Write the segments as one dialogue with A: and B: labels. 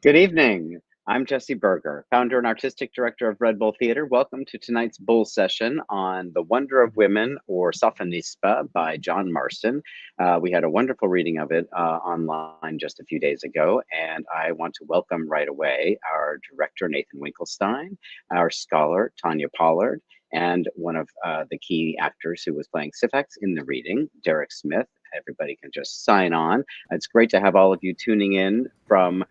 A: Good evening. I'm Jesse Berger, founder and artistic director of Red Bull Theater. Welcome to tonight's Bull session on The Wonder of Women, or Sophonisba, by John Marston. We had a wonderful reading of it online just a few days ago, and I want to welcome right away our director, Nathan Winkelstein, our scholar, Tanya Pollard, and one of the key actors who was playing Syphax in the reading, Derek Smith. Everybody can just sign on. It's great to have all of you tuning in from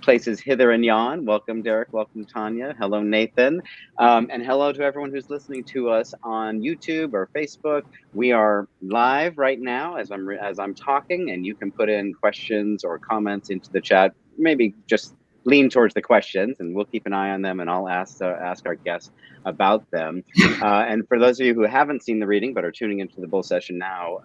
A: places hither and yon. Welcome, Derek. Welcome, Tanya. Hello, Nathan. And hello to everyone who's listening to us on YouTube or Facebook. We are live right now as I'm talking, and you can put in questions or comments into the chat. Maybe just lean towards the questions, and we'll keep an eye on them, and I'll ask our guests about them. And for those of you who haven't seen the reading but are tuning into the Bull session now,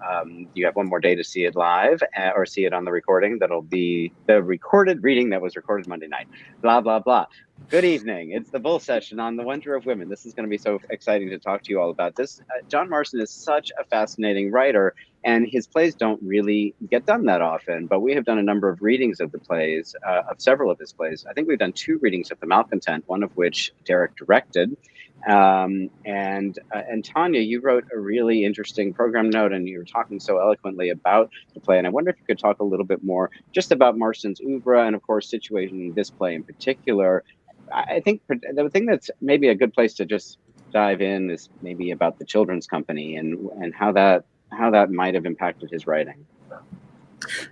A: you have one more day to see it live or see it on the recording. That'll be the recorded reading that was recorded Monday night. Blah, blah, blah. Good evening. It's the Bull session on The Wonder of Women. This is going to be so exciting to talk to you all about this. John Marston is such a fascinating writer, and his plays don't really get done that often, but we have done a number of readings of the plays, of several of his plays. I think we've done 2 readings of The Malcontent, one of which Derek directed. And Tanya, you wrote a really interesting program note, and you were talking so eloquently about the play. And I wonder if you could talk a little bit more just about Marston's oeuvre and, of course, situation in this play in particular. I think the thing that's maybe a good place to just dive in is maybe about the Children's Company and how that might have impacted his writing.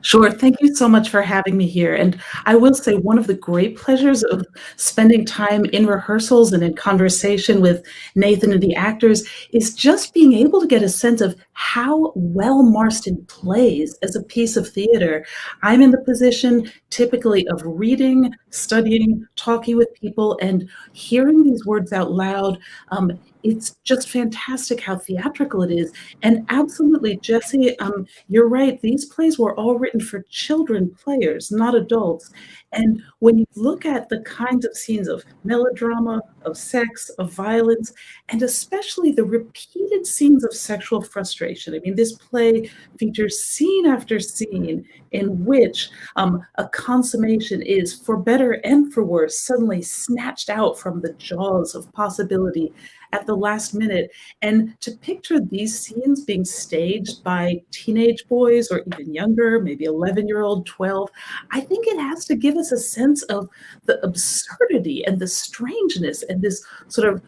B: Sure. Thank you so much for having me here. And I will say one of the great pleasures of spending time in rehearsals and in conversation with Nathan and the actors is just being able to get a sense of how well Marston plays as a piece of theater. I'm in the position typically of reading, studying, talking with people, and hearing these words out loud. It's just fantastic how theatrical it is. And absolutely, Jesse, you're right. These plays were all written for children players, not adults. And when you look at the kinds of scenes of melodrama, of sex, of violence, and especially the repeated scenes of sexual frustration. I mean, this play features scene after scene in which a consummation is, for better and for worse, suddenly snatched out from the jaws of possibility at the last minute. And to picture these scenes being staged by teenage boys or even younger, maybe 11-year-old, 12, I think it has to give us a sense of the absurdity and the strangeness and this sort of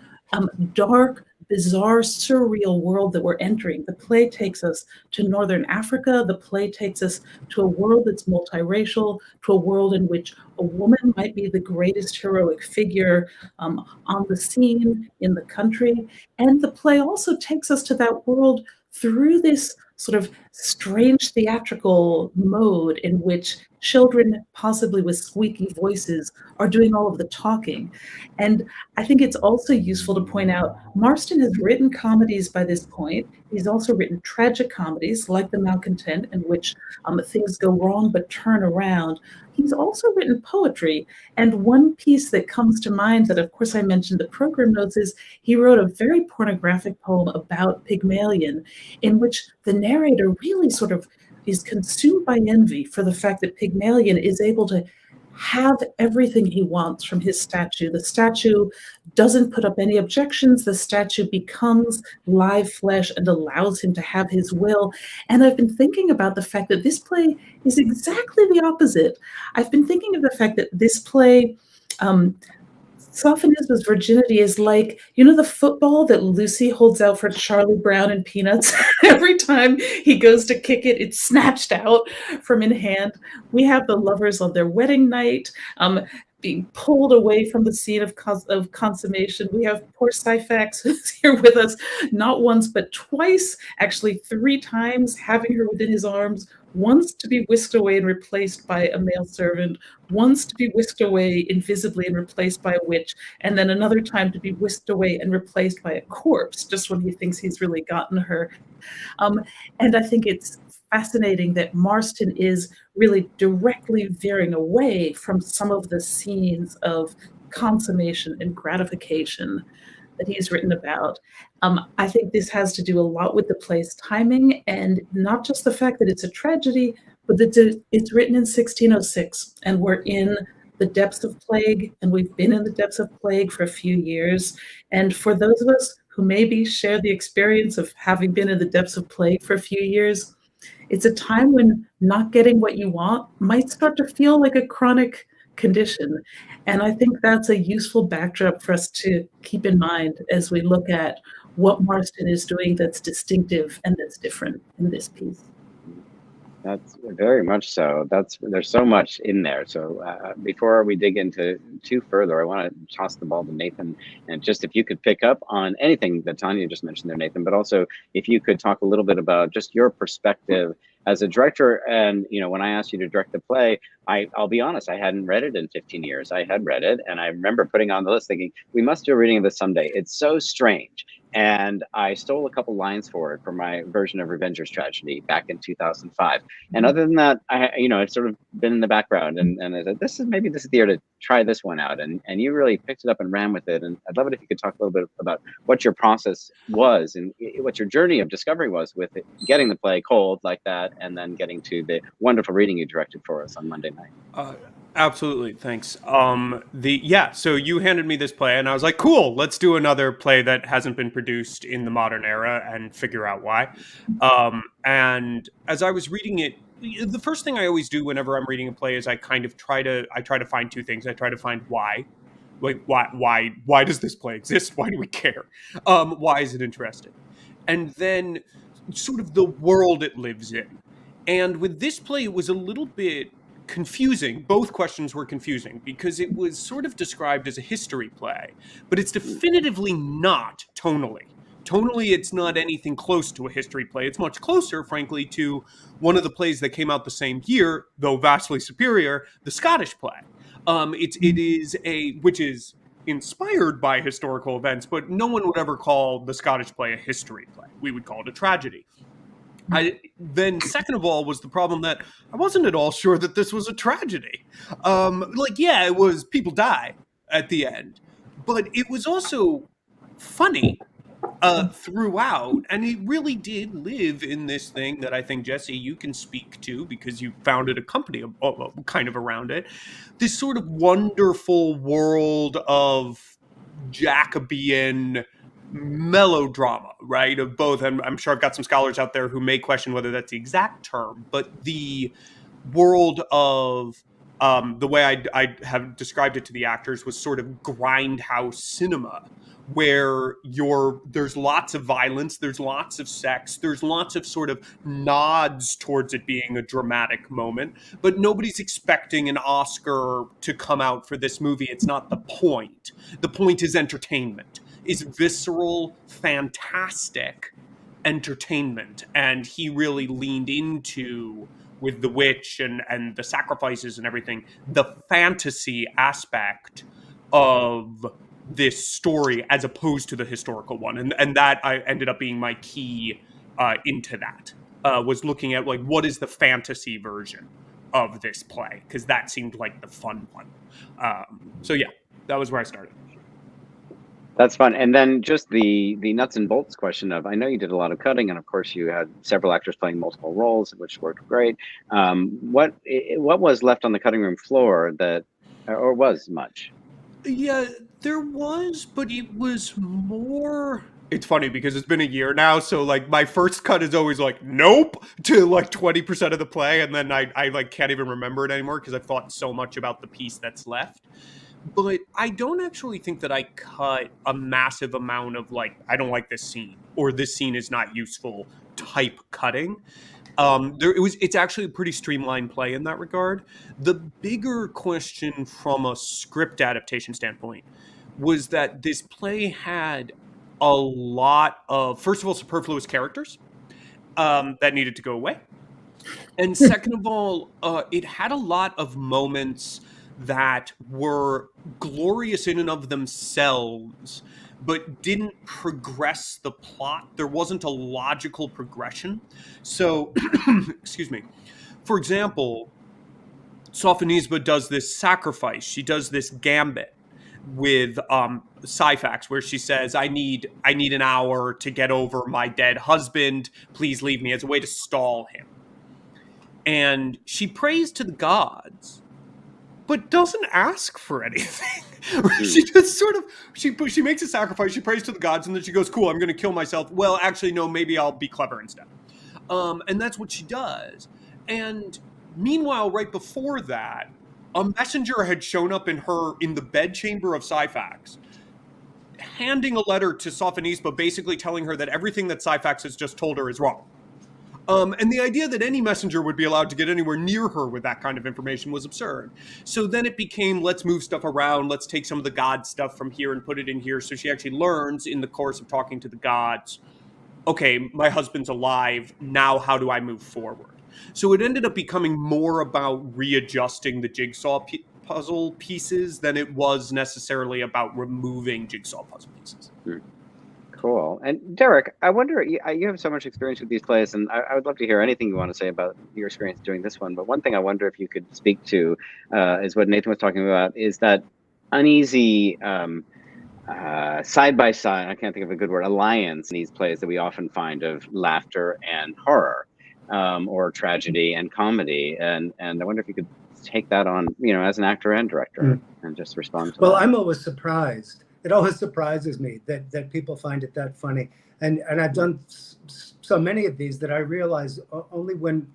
B: dark, bizarre, surreal world that we're entering. The play takes us to Northern Africa. The play takes us to a world that's multiracial, to a world in which a woman might be the greatest heroic figure on the scene in the country. And the play also takes us to that world through this sort of strange theatrical mode in which children, possibly with squeaky voices, are doing all of the talking. And I think it's also useful to point out Marston has written comedies by this point. He's also written tragic comedies like The Malcontent, in which things go wrong but turn around. He's also written poetry. And one piece that comes to mind that, of course, I mentioned the program notes is he wrote a very pornographic poem about Pygmalion, in which the narrator really sort of is consumed by envy for the fact that Pygmalion is able to have everything he wants from his statue. The statue doesn't put up any objections. The statue becomes live flesh and allows him to have his will. And I've been thinking about the fact that this play is exactly the opposite. I've been thinking of the fact that this play, Sophonisba's virginity is like, you know, the football that Lucy holds out for Charlie Brown and Peanuts? Every time he goes to kick it, it's snatched out from in hand. We have the lovers on their wedding night, being pulled away from the scene of consummation. We have poor Syphax, who's here with us not once but twice, actually 3 times, having her within his arms, once to be whisked away and replaced by a male servant, once to be whisked away invisibly and replaced by a witch, and then another time to be whisked away and replaced by a corpse, just when he thinks he's really gotten her. And I think it's fascinating that Marston is really directly veering away from some of the scenes of consummation and gratification that he's written about. I think this has to do a lot with the play's timing, and not just the fact that it's a tragedy, but that it's written in 1606, and we're in the depths of plague, and we've been in the depths of plague for a few years. And for those of us who maybe share the experience of having been in the depths of plague for a few years, it's a time when not getting what you want might start to feel like a chronic condition. And I think that's a useful backdrop for us to keep in mind as we look at what Marston is doing that's distinctive and that's different in this piece.
A: That's very much so. There's so much in there. So before we dig into too further, I want to toss the ball to Nathan, and just if you could pick up on anything that Tanya just mentioned there, Nathan, but also if you could talk a little bit about just your perspective as a director. And when I asked you to direct the play, I'll be honest, I hadn't read it in 15 years. I had read it, and I remember putting on the list thinking, we must do a reading of this someday. It's so strange. And I stole a couple lines for it for my version of Revenger's Tragedy back in 2005. And other than that, it's sort of been in the background. And I said, this is the year to try this one out. And you really picked it up and ran with it. And I'd love it if you could talk a little bit about what your process was and what your journey of discovery was with it, getting the play cold like that, and then getting to the wonderful reading you directed for us on Monday night.
C: Absolutely. Thanks. So you handed me this play and I was like, cool, let's do another play that hasn't been produced in the modern era and figure out why. And as I was reading it, the first thing I always do whenever I'm reading a play is I try to find two things. I try to find why. Like, why does this play exist? Why do we care? Why is it interesting? And then sort of the world it lives in. And with this play, it was a little bit confusing. Both questions were confusing because it was sort of described as a history play, but it's definitively not tonally. Tonally, it's not anything close to a history play. It's much closer, frankly, to one of the plays that came out the same year, though vastly superior, the Scottish play. Which is inspired by historical events, but no one would ever call the Scottish play a history play. We would call it a tragedy. Then second of all was the problem that I wasn't at all sure that this was a tragedy. It was, people die at the end, but it was also funny throughout, and it really did live in this thing that I think, Jesse, you can speak to because you founded a company kind of around it, this sort of wonderful world of Jacobean melodrama, right? Of both, and I'm sure I've got some scholars out there who may question whether that's the exact term, but the world of the way I have described it to the actors was sort of grindhouse cinema, where there's lots of violence, there's lots of sex, there's lots of sort of nods towards it being a dramatic moment, but nobody's expecting an Oscar to come out for this movie. It's not the point. The point is entertainment. Is visceral, fantastic entertainment. And he really leaned into, with the witch and the sacrifices and everything, the fantasy aspect of this story as opposed to the historical one. And that I ended up being my key into that, was looking at what is the fantasy version of this play, because that seemed like the fun one. That was where I started.
A: That's fun. And then just the nuts and bolts question of, I know you did a lot of cutting, and of course you had several actors playing multiple roles, which worked great. What was left on the cutting room floor or was much?
C: Yeah, there was, but it was more... It's funny because it's been a year now, so my first cut is always nope to 20% of the play, and then I can't even remember it anymore because I've thought so much about the piece that's left. But I don't actually think that I cut a massive amount of I don't like this scene, or this scene is not useful type cutting. It's actually a pretty streamlined play in that regard. The bigger question from a script adaptation standpoint was that this play had a lot of, first of all, superfluous characters that needed to go away. And second of all, it had a lot of moments that were glorious in and of themselves, but didn't progress the plot. There wasn't a logical progression. So, excuse me. For example, Sophonisba does this sacrifice. She does this gambit with Syphax, where she says, I need an hour to get over my dead husband. Please leave me, as a way to stall him. And she prays to the gods, but doesn't ask for anything. She just sort of she makes a sacrifice. She prays to the gods, and then she goes, "Cool, I'm going to kill myself." Well, actually, no. Maybe I'll be clever instead. And that's what she does. And meanwhile, right before that, a messenger had shown up in the bedchamber of Syphax, handing a letter to Sophonisba, basically telling her that everything that Syphax has just told her is wrong. And the idea that any messenger would be allowed to get anywhere near her with that kind of information was absurd. So then it became, let's move stuff around. Let's take some of the god stuff from here and put it in here. So she actually learns in the course of talking to the gods, okay, my husband's alive. Now how do I move forward? So it ended up becoming more about readjusting the jigsaw puzzle pieces than it was necessarily about removing jigsaw puzzle pieces.
A: Cool. And Derek, I wonder, you have so much experience with these plays, and I would love to hear anything you want to say about your experience doing this one. But one thing I wonder if you could speak to is what Nathan was talking about, is that uneasy side by side, I can't think of a good word, alliance in these plays that we often find of laughter and horror, or tragedy and comedy. And I wonder if you could take that on, as an actor and director, and just respond to that.
D: Well, I'm always surprised. It always surprises me that people find it that funny. And I've done so many of these that I realize only when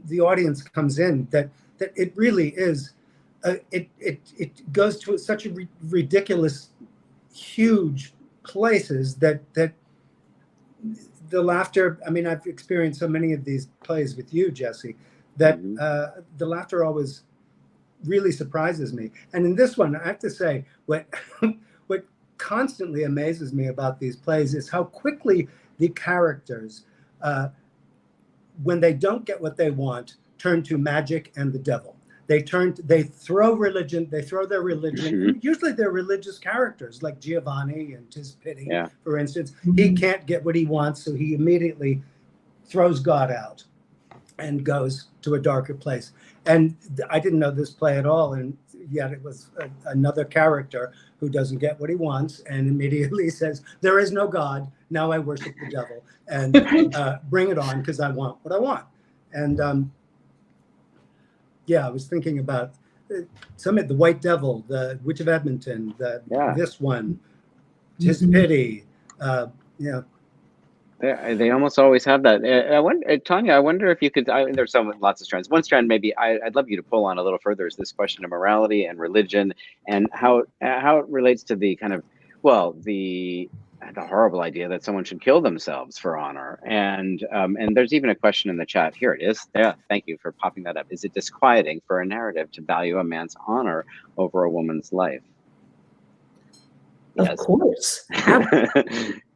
D: the audience comes in that it really is, it goes to such a ridiculous, huge places that the laughter, I mean, I've experienced so many of these plays with you, Jesse, that the laughter always really surprises me. And in this one, I have to say, what constantly amazes me about these plays is how quickly the characters, when they don't get what they want, turn to magic and the devil. They throw their religion. Usually they're religious characters like Giovanni and Tis Pity, for instance. He can't get what he wants, so he immediately throws God out and goes to a darker place. And I didn't know this play at all, and yet it was another character who doesn't get what he wants and immediately says, there is no God, now I worship the devil, and bring it on because I want what I want. And I was thinking about some of the White Devil, the Witch of Edmonton, this one, Tis Pity,
A: They almost always have that. Tanya, I wonder if you could. There's lots of strands. One strand, maybe I'd love you to pull on a little further, is this question of morality and religion, and how it relates to the kind of, the horrible idea that someone should kill themselves for honor. And there's even a question in the chat. Here it is. Yeah, thank you for popping that up. Is it disquieting for a narrative to value a man's honor over a woman's life?
B: Of course.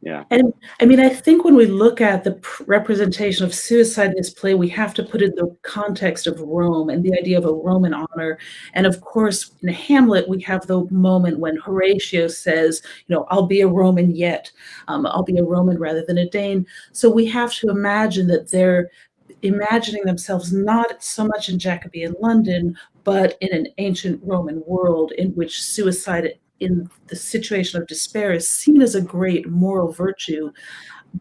A: Yeah.
B: And I mean, I think when we look at the representation of suicide in this play, we have to put it in the context of Rome and the idea of a Roman honor. And of course, in Hamlet, we have the moment when Horatio says, I'll be a Roman yet. I'll be a Roman rather than a Dane. So we have to imagine that they're imagining themselves not so much in Jacobean London, but in an ancient Roman world in which suicide in the situation of despair is seen as a great moral virtue.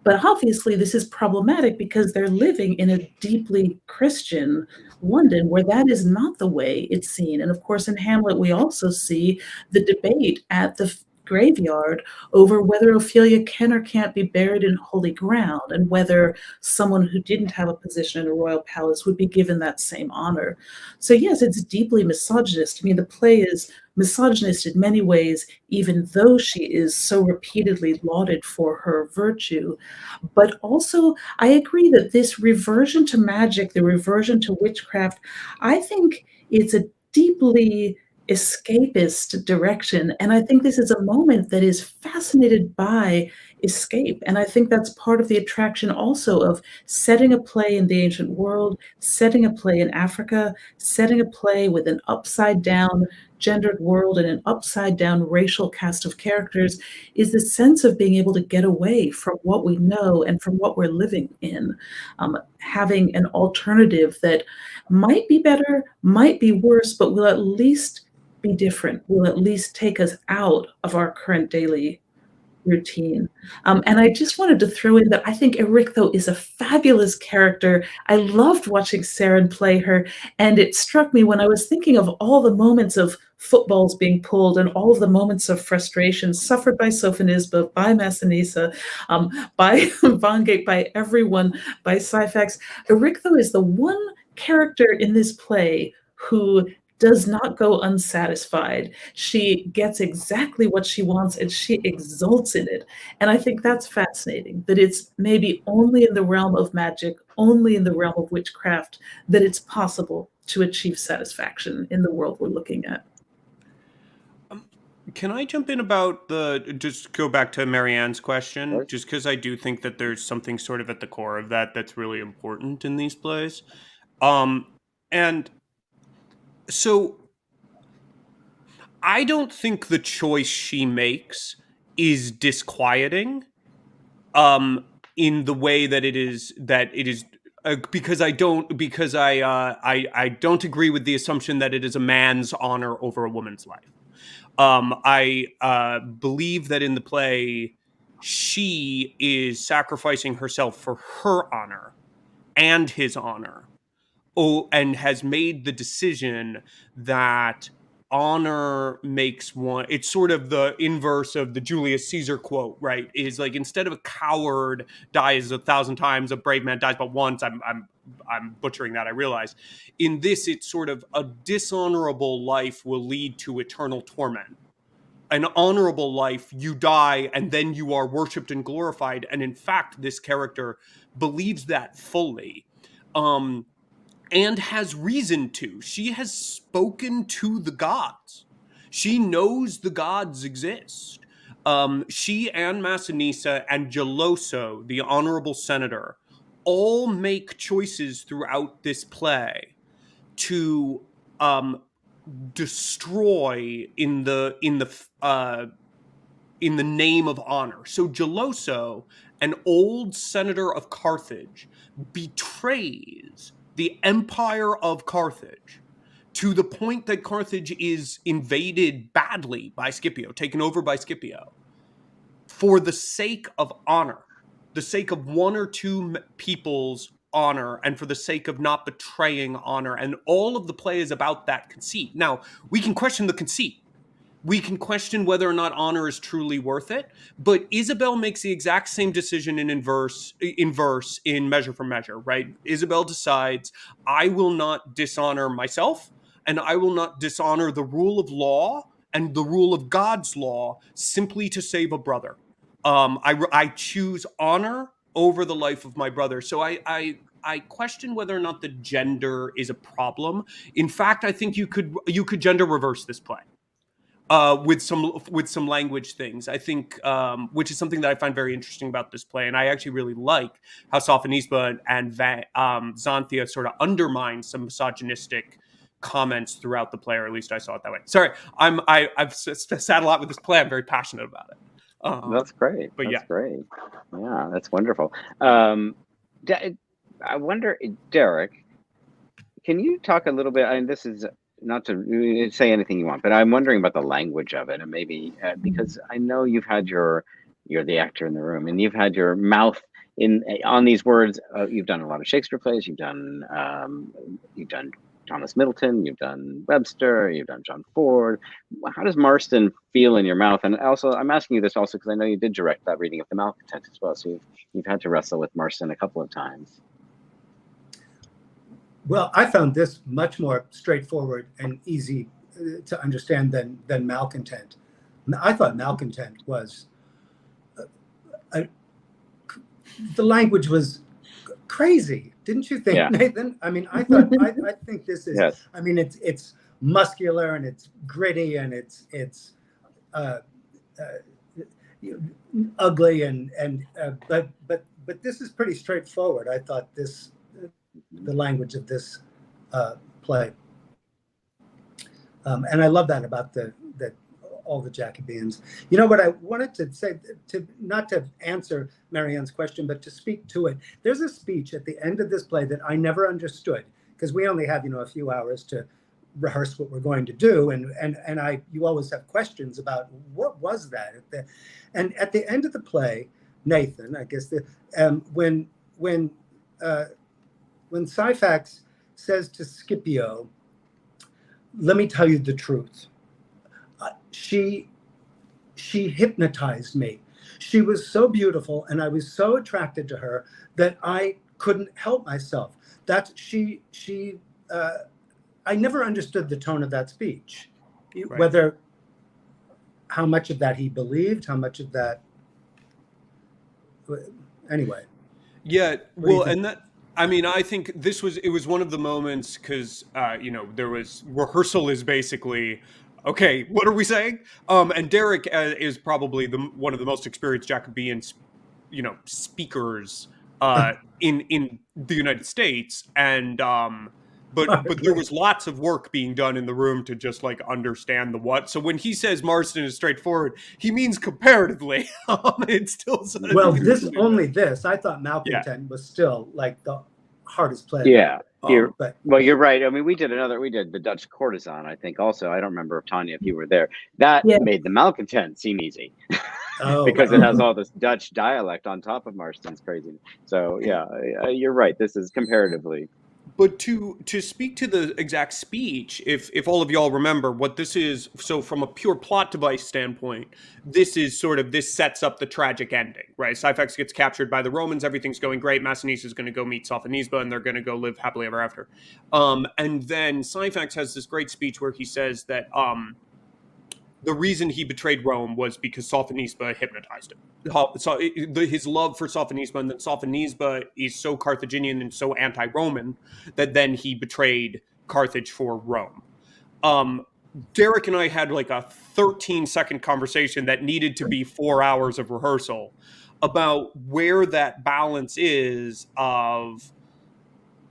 B: But obviously this is problematic because they're living in a deeply Christian London where that is not the way it's seen. And of course, in Hamlet, we also see the debate at the graveyard over whether Ophelia can or can't be buried in holy ground, and whether someone who didn't have a position in a royal palace would be given that same honor. So yes, it's deeply misogynist. I mean, the play is misogynist in many ways, even though she is so repeatedly lauded for her virtue. But also, I agree that this reversion to magic, the reversion to witchcraft, I think it's a deeply escapist direction. And I think this is a moment that is fascinated by escape. And I think that's part of the attraction also of setting a play in the ancient world, setting a play in Africa, setting a play with an upside down gendered world and an upside down racial cast of characters, is the sense of being able to get away from what we know and from what we're living in. Having an alternative that might be better, might be worse, but will at least be different, will at least take us out of our current daily routine. And I just wanted to throw in that I think Erictho is a fabulous character. I loved watching Saren play her, and it struck me when I was thinking of all the moments of footballs being pulled and all of the moments of frustration suffered by Sophonisba, by Massinissa, by Vongate, by everyone, by Syphax. Erictho is the one character in this play who does not go unsatisfied. She gets exactly what she wants and she exults in it. And I think that's fascinating, that it's maybe only in the realm of magic, only in the realm of witchcraft, that it's possible to achieve satisfaction in the world we're looking at.
C: Can I jump in about just go back to Marianne's question,
A: Sure.
C: just because I do think that there's something sort of at the core of that that's really important in these plays. And so I don't think the choice she makes is disquieting in the way that it is because I don't agree with the assumption that it is a man's honor over a woman's life. I believe that in the play, she is sacrificing herself for her honor and his honor. And has made the decision that honor makes one. It's sort of the inverse of the Julius Caesar quote, right? Is like, instead of a coward dies 1,000 times, a brave man dies but once. I'm butchering that, I realize. In this, it's sort of a dishonorable life will lead to eternal torment. An honorable life, you die and then you are worshipped and glorified. And in fact, this character believes that fully. And has reason to. She has spoken to the gods. She knows the gods exist. She and Massinissa and Geloso, the honorable senator, all make choices throughout this play to destroy in the name of honor. So Geloso, an old senator of Carthage, betrays the empire of Carthage to the point that Carthage is invaded badly by Scipio, taken over by Scipio, for the sake of honor, the sake of one or two people's honor, and for the sake of not betraying honor. And all of the play is about that conceit. Now, we can question the conceit. We can question whether or not honor is truly worth it, but Isabel makes the exact same decision in verse in Measure for Measure, right? Isabel decides, I will not dishonor myself, and I will not dishonor the rule of law and the rule of God's law simply to save a brother. I choose honor over the life of my brother. So I question whether or not the gender is a problem. In fact, I think you could gender reverse this play. With some language things, I think, which is something that I find very interesting about this play, and I actually really like how Sophonisba and Xanthia sort of undermine some misogynistic comments throughout the play, or at least I saw it that way. Sorry, I've sat a lot with this play. I'm very passionate about it.
A: That's great.
C: But
A: that's great. Yeah, that's wonderful. I wonder, Derek, can you talk a little bit? I mean, this is not to say anything you want, but I'm wondering about the language of it, and maybe because I know you're the actor in the room, and you've had your mouth on these words. You've done a lot of Shakespeare plays. You've done Thomas Middleton. You've done Webster. You've done John Ford. How does Marston feel in your mouth? And also, I'm asking you this also because I know you did direct that reading of the Malcontent as well, so you've had to wrestle with Marston a couple of times.
D: Well, I found this much more straightforward and easy to understand than Malcontent. I thought Malcontent was the language was crazy, didn't you think, Nathan? I mean, I thought I think this is. Yes. I mean, it's muscular and it's gritty and it's ugly but this is pretty straightforward. I thought the language of this play, and I love that about all the Jacobeans. You know what I wanted to say, not to answer Marianne's question, but to speak to it. There's a speech at the end of this play that I never understood, because we only have a few hours to rehearse what we're going to do, and you always have questions about what was that. And at the end of the play, Nathan, I guess when Syphax says to Scipio, "Let me tell you the truth," she hypnotized me. She was so beautiful, and I was so attracted to her that I couldn't help myself. I never understood the tone of that speech, right. Whether how much of that he believed, how much of that. Anyway.
C: Yeah, well, and that. I mean, I think it was one of the moments because, there was rehearsal is basically, okay, what are we saying? And Derek is probably one of the most experienced Jacobean, speakers in the United States. And, but there was lots of work being done in the room to just like understand the what. So when he says Marston is straightforward, he means comparatively. It's still
D: well. This I thought Malcontent was still like the hardest play.
A: Yeah, you're right. I mean, we did the Dutch Courtesan. I think also. I don't remember if Tanya, if you were there. That made the Malcontent seem easy because it has all this Dutch dialect on top of Marston's crazy. So yeah, you're right. This is comparatively.
C: But to speak to the exact speech, if all of y'all remember what this is, so from a pure plot device standpoint, this sets up the tragic ending, right? Syphax gets captured by the Romans, everything's going great, Massinissa is going to go meet Sophonisba, and they're going to go live happily ever after. And then Syphax has this great speech where he says that the reason he betrayed Rome was because Sophonisba hypnotized him. So his love for Sophonisba, and then Sophonisba is so Carthaginian and so anti-Roman that then he betrayed Carthage for Rome. Derek and I had like a 13-second conversation that needed to be 4 hours of rehearsal about where that balance is of...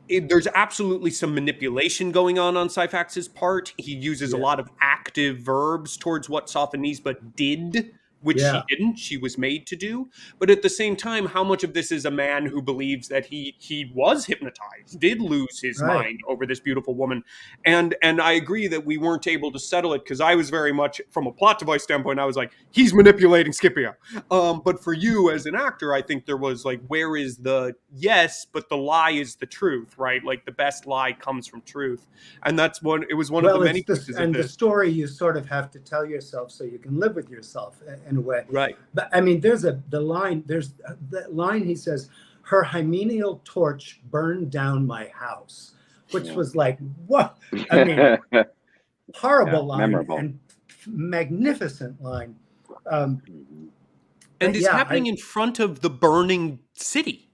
C: There's absolutely some manipulation going on Syphax's part. He uses a lot of active verbs towards what Sophonisba did, which she didn't. She was made to do. But at the same time, how much of this is a man who believes that he was hypnotized, did lose his mind over this beautiful woman? And I agree that we weren't able to settle it because I was very much, from a plot device standpoint, I was like, he's manipulating Scipio. But for you as an actor, I think there was like, where is the yes, but the lie is the truth, right? Like the best lie comes from truth. And it was one of the many pieces of this.
D: The story you sort of have to tell yourself so you can live with yourself in a way.
C: Right.
D: But I mean, there's that line he says, "Her hymeneal torch burned down my house," which was like, what? I mean, horrible line, memorable. And magnificent line.
C: And it's happening in front of the burning city.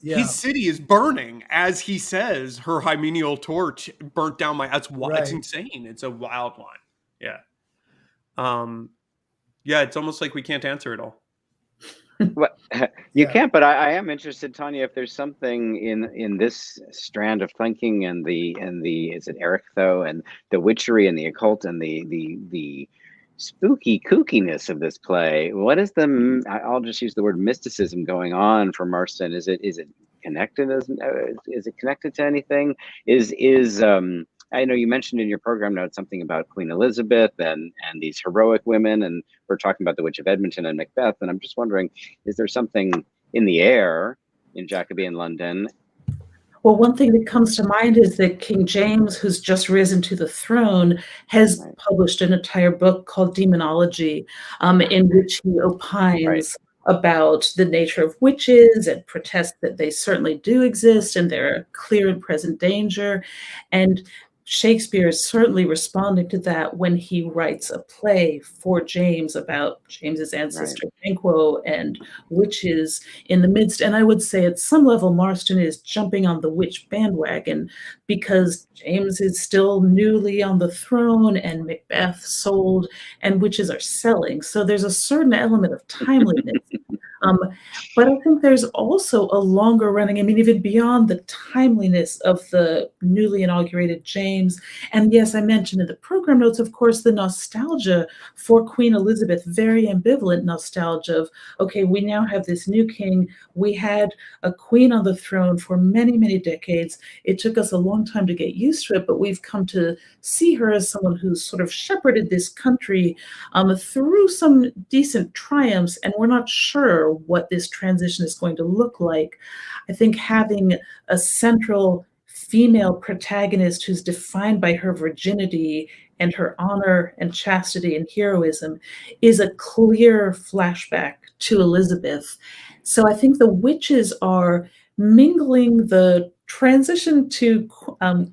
C: Yeah. His city is burning as he says, "Her hymeneal torch burnt down my." That's It's insane. It's a wild line. Yeah. Yeah, it's almost like we can't answer it all.
A: Well, you can't, but I am interested, Tanya, if there's something in this strand of thinking and the is it Erictho and the witchery and the occult and the spooky kookiness of this play. What is I'll just use the word mysticism going on for Marston? Is it connected? Is it connected to anything? I know you mentioned in your program notes something about Queen Elizabeth and these heroic women, and we're talking about the Witch of Edmonton and Macbeth, and I'm just wondering, is there something in the air in Jacobean London?
B: Well, one thing that comes to mind is that King James, who's just risen to the throne, has published an entire book called Demonology, in which he opines about the nature of witches and protests that they certainly do exist and they're a clear and present danger. And Shakespeare is certainly responding to that when he writes a play for James about James's ancestor Banquo and witches in the midst. And I would say at some level, Marston is jumping on the witch bandwagon because James is still newly on the throne and Macbeth sold and witches are selling. So there's a certain element of timeliness But I think there's also a longer running, I mean, even beyond the timeliness of the newly inaugurated James. And yes, I mentioned in the program notes, of course, the nostalgia for Queen Elizabeth, very ambivalent nostalgia of, okay, we now have this new king. We had a queen on the throne for many, many decades. It took us a long time to get used to it, but we've come to see her as someone who's sort of shepherded this country through some decent triumphs, and we're not sure what this transition is going to look like. I think having a central female protagonist who's defined by her virginity and her honor and chastity and heroism is a clear flashback to Elizabeth. So I think the witches are mingling the transition to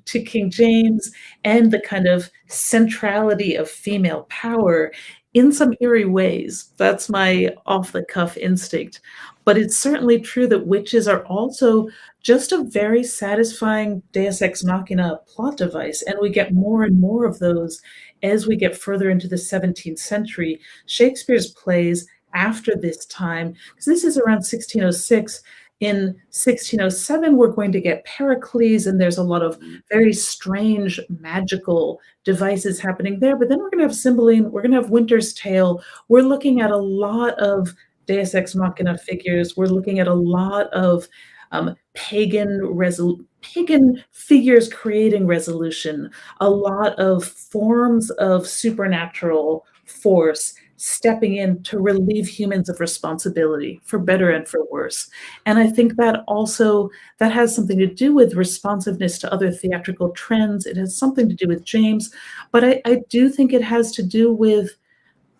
B: King James and the kind of centrality of female power in some eerie ways. That's my off-the-cuff instinct. But it's certainly true that witches are also just a very satisfying Deus Ex Machina plot device, and we get more and more of those as we get further into the 17th century. Shakespeare's plays after this time, because this is around 1606, in 1607, we're going to get Pericles, and there's a lot of very strange magical devices happening there. But then we're going to have Cymbeline, we're going to have Winter's Tale. We're looking at a lot of Deus Ex Machina figures. We're looking at a lot of pagan figures creating resolution, a lot of forms of supernatural force stepping in to relieve humans of responsibility, for better and for worse. And I think that also, that has something to do with responsiveness to other theatrical trends. It has something to do with James, but I do think it has to do with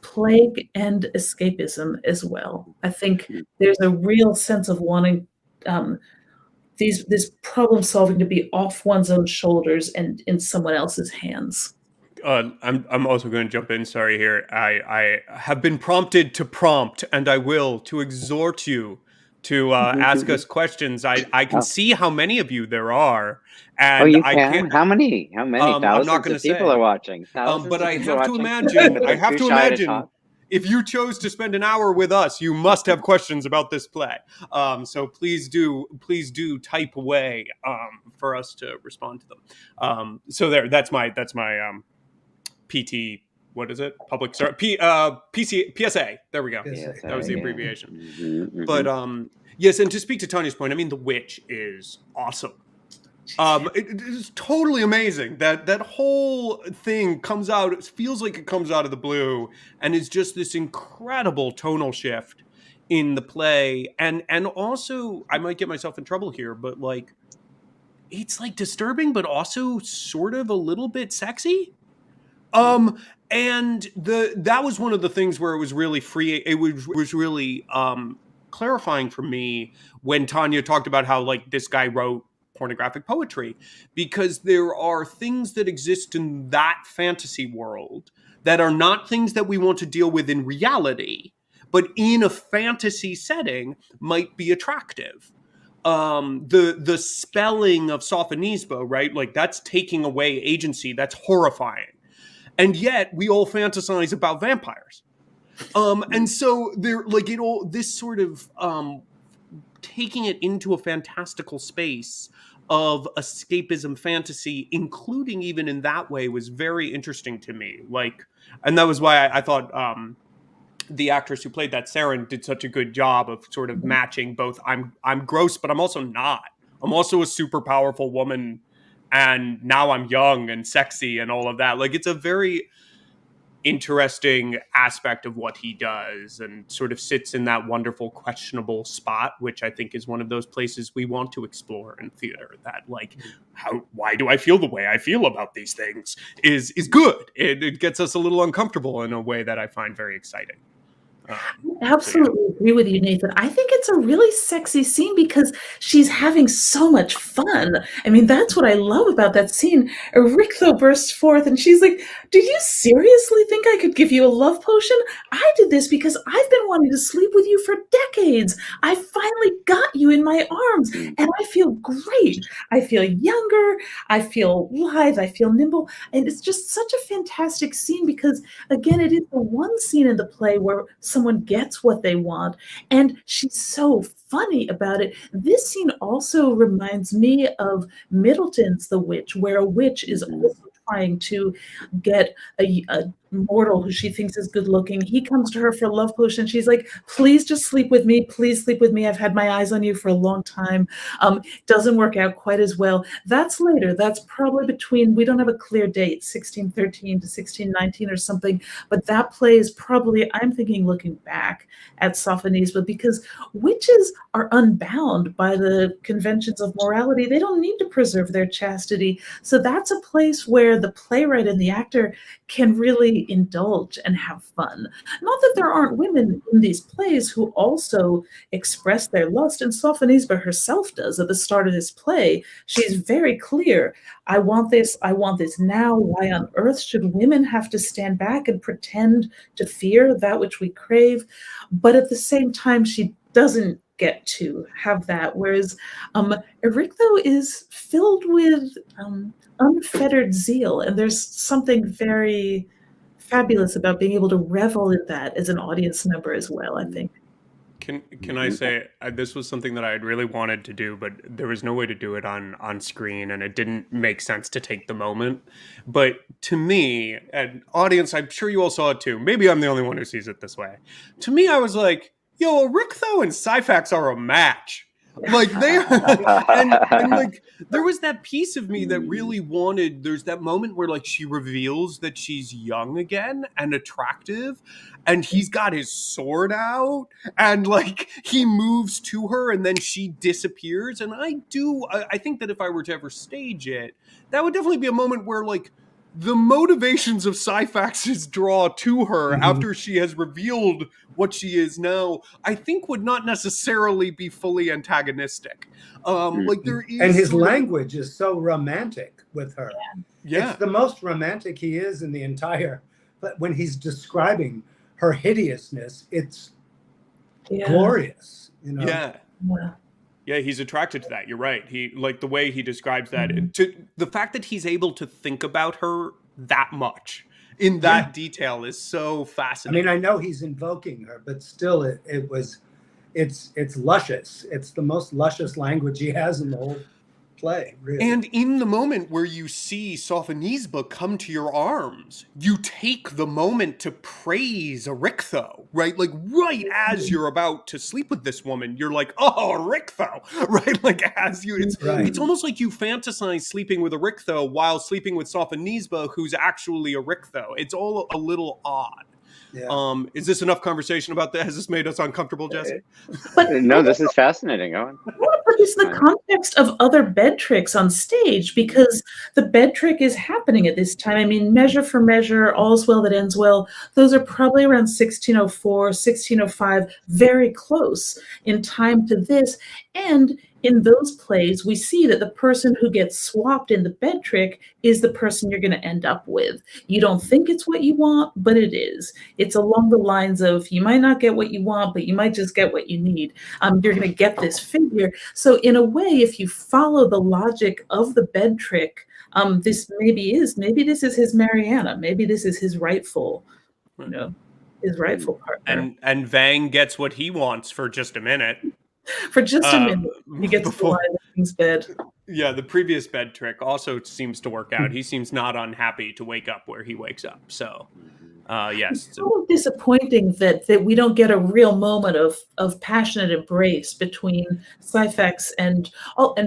B: plague and escapism as well. I think there's a real sense of wanting this problem solving to be off one's own shoulders and in someone else's hands.
C: I'm also going to jump in. Sorry here. I have been prompted to prompt, and I will, to exhort you to ask us questions. I can see how many of you there are. And
A: you
C: I
A: can?
C: can't.
A: How many? Thousands
C: I'm not going
A: of
C: to
A: people
C: say.
A: are watching. Thousands
C: But
A: of
C: I
A: people
C: have to
A: watching.
C: imagine. I have
A: Too
C: to
A: shy to
C: imagine.
A: talk.
C: If you chose to spend an hour with us, you must have questions about this play. So please do type away for us to respond to them. So that's my PT. What is it? Public service. PSA. There we go.
D: PSA,
C: That was the
A: yeah.
C: abbreviation. But yes, and to speak to Tanya's point, I mean, The Witch is awesome. It is totally amazing that whole thing comes out. It feels like it comes out of the blue, and is just this incredible tonal shift in the play. And also, I might get myself in trouble here, but like, it's like disturbing, but also sort of a little bit sexy. And that was one of the things where it was really free. It was really clarifying for me when Tanya talked about how like this guy wrote pornographic poetry, because there are things that exist in that fantasy world that are not things that we want to deal with in reality, but in a fantasy setting might be attractive. The spelling of Sophonisba, right? Like that's taking away agency. That's horrifying. And yet we all fantasize about vampires. And so there, like it all, this sort of taking it into a fantastical space of escapism fantasy, including even in that way, was very interesting to me. Like, and that was why I thought the actress who played that Saren did such a good job of sort of matching both. I'm gross, but I'm also not. I'm also a super powerful woman, and now I'm young and sexy and all of that. Like, it's a very interesting aspect of what he does, and sort of sits in that wonderful questionable spot, which I think is one of those places we want to explore in theater. That like, why do I feel the way I feel about these things is good. It gets us a little uncomfortable in a way that I find very exciting.
B: Absolutely agree with you, Nathan. I think it's a really sexy scene because she's having so much fun. I mean, that's what I love about that scene. Erictho bursts forth and she's like, do you seriously think I could give you a love potion? I did this because I've been wanting to sleep with you for decades. I finally got you in my arms and I feel great. I feel younger. I feel lithe. I feel nimble. And it's just such a fantastic scene because, again, it is the one scene in the play where someone gets what they want. And she's so funny about it. This scene also reminds me of Middleton's The Witch, where a witch is also trying to get a mortal who she thinks is good looking. He comes to her for a love potion. She's like, please just sleep with me. Please sleep with me. I've had my eyes on you for a long time. Doesn't work out quite as well. That's later. That's probably between, we don't have a clear date, 1613 to 1619 or something, but that play is probably, I'm thinking looking back at Sophonisba, because witches are unbound by the conventions of morality. They don't need to preserve their chastity. So that's a place where the playwright and the actor can really indulge and have fun. Not that there aren't women in these plays who also express their lust, and Sophonisba herself does at the start of this play. She's very clear. I want this now. Why on earth should women have to stand back and pretend to fear that which we crave? But at the same time, she doesn't get to have that. Whereas Erictho is filled with unfettered zeal, and there's something very fabulous about being able to revel in that as an audience member as well, I think.
C: Can I say this was something that I had really wanted to do, but there was no way to do it on screen, and it didn't make sense to take the moment. But to me, an audience, I'm sure you all saw it too. Maybe I'm the only one who sees it this way. To me, I was like, yo, Erictho and Syphax are a match. Like they are, and like there was that piece of me that really wanted. There's that moment where like she reveals that she's young again and attractive, and he's got his sword out, and like he moves to her, and then she disappears. And I think that if I were to ever stage it, that would definitely be a moment where like the motivations of Syphax's draw to her after she has revealed what she is now, I think would not necessarily be fully antagonistic. Like there is,
D: and his language is so romantic with her.
C: Yeah,
D: it's the most romantic he is in the entire. But when he's describing her hideousness, it's glorious. You know.
C: Yeah, he's attracted to that. You're right. He like the way he describes that. To the fact that he's able to think about her that much in that detail is so fascinating.
D: I mean, I know he's invoking her, but still, it's luscious. It's the most luscious language he has in the whole play, really.
C: And in the moment where you see Sophonisba come to your arms, you take the moment to praise Erictho, right? Like right as you're about to sleep with this woman, you're like, oh, Erictho, right? Like as you, it's almost like you fantasize sleeping with Erictho while sleeping with Sophonisba, who's actually Erictho. It's all a little odd. Yeah. Is this enough conversation about that? Has this made us uncomfortable, Jesse?
A: But no, this is fascinating. Owen.
B: But it's the context of other bed tricks on stage, because the bed trick is happening at this time. I mean, Measure for Measure, All's Well That Ends Well, those are probably around 1604, 1605, very close in time to this. And in those plays, we see that the person who gets swapped in the bed trick is the person you're going to end up with. You don't think it's what you want, but it is. It's along the lines of, you might not get what you want, but you might just get what you need. You're going to get this figure. So in a way, if you follow the logic of the bed trick, maybe this is his Mariana. Maybe this is his rightful, his rightful partner.
C: And Vang gets what he wants for just a minute.
B: For just a minute, he gets to lie in his bed.
C: Yeah, the previous bed trick also seems to work out. He seems not unhappy to wake up where he wakes up. So, yes.
B: It's so disappointing that we don't get a real moment of passionate embrace between Syphax and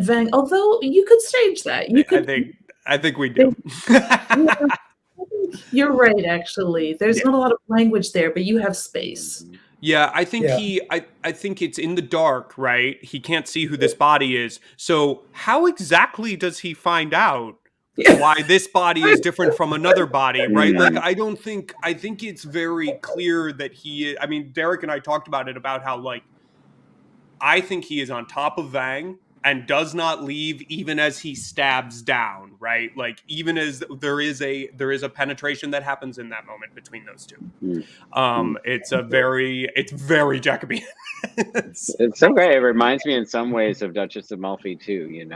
B: Vang. Although you could stage that.
C: I think we do.
B: You're right, actually. There's not a lot of language there, but you have space.
C: Yeah, I think I think it's in the dark, right? He can't see who this body is. So how exactly does he find out why this body is different from another body, right? Like, I think it's very clear that Derek and I talked about it, about how, like, I think he is on top of Vang and does not leave even as he stabs down, right? Like, even as there is a penetration that happens in that moment between those two. It's very Jacobean.
A: It's so great. It reminds me in some ways of Duchess of Malfi too, and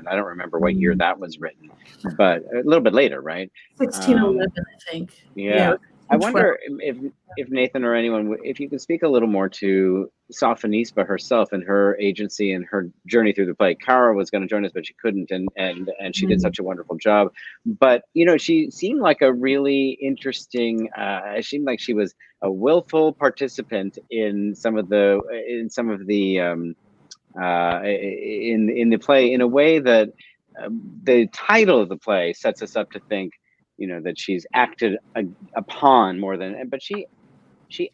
A: I don't remember what year that was written, but a little bit later, right?
B: 1611, I think.
A: Yeah. I wonder if Nathan or anyone, if you could speak a little more to Sophonisba herself and her agency and her journey through the play. Cara was going to join us, but she couldn't, and she did such a wonderful job. But she seemed like a really interesting. It seemed like she was a willful participant in some of the in the play in a way that the title of the play sets us up to think. That she's acted upon more than, but she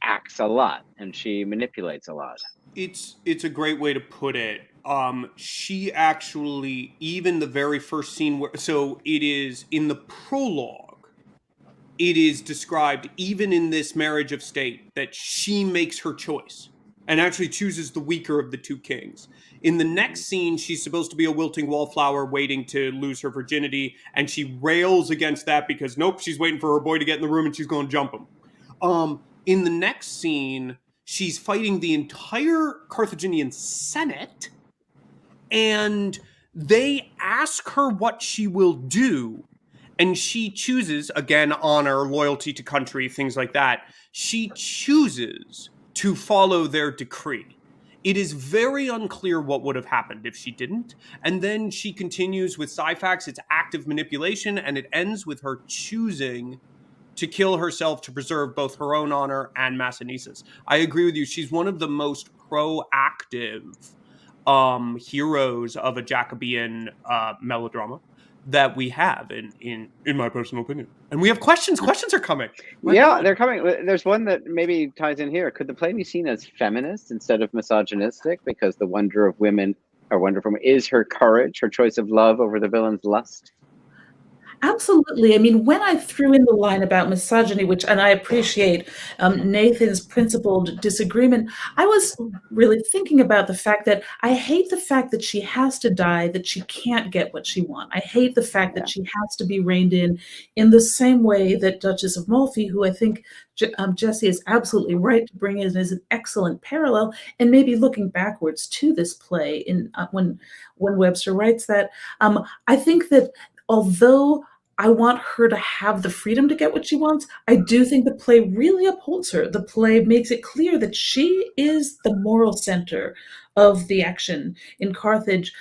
A: acts a lot and she manipulates a lot.
C: It's a great way to put it. She actually, even the very first scene so it is in the prologue, it is described even in this marriage of state that she makes her choice and actually chooses the weaker of the two kings. In the next scene, she's supposed to be a wilting wallflower waiting to lose her virginity, and she rails against that because, nope, she's waiting for her boy to get in the room and she's going to jump him. In the next scene, she's fighting the entire Carthaginian Senate, and they ask her what she will do, and she chooses, again, honor, loyalty to country, things like that. She chooses to follow their decree. It is very unclear what would have happened if she didn't. And then she continues with Syphax, it's active manipulation, and it ends with her choosing to kill herself to preserve both her own honor and Massanisa's. I agree with you. She's one of the most proactive heroes of a Jacobean melodrama that we have, in my personal opinion. And we have questions. Questions are coming.
A: They're coming. There's one that maybe ties in here. Could the play be seen as feminist instead of misogynistic? Because the wonder of women, or wonder from, is her courage, her choice of love over the villain's lust?
B: Absolutely. I mean, when I threw in the line about misogyny, and I appreciate Nathan's principled disagreement, I was really thinking about the fact that I hate the fact that she has to die, that she can't get what she wants. I hate the fact that she has to be reined in the same way that Duchess of Malfi, who I think Jesse is absolutely right to bring in as an excellent parallel, and maybe looking backwards to this play in when Webster writes that. I think that although I want her to have the freedom to get what she wants, I do think the play really upholds her. The play makes it clear that she is the moral center of the action in Carthage.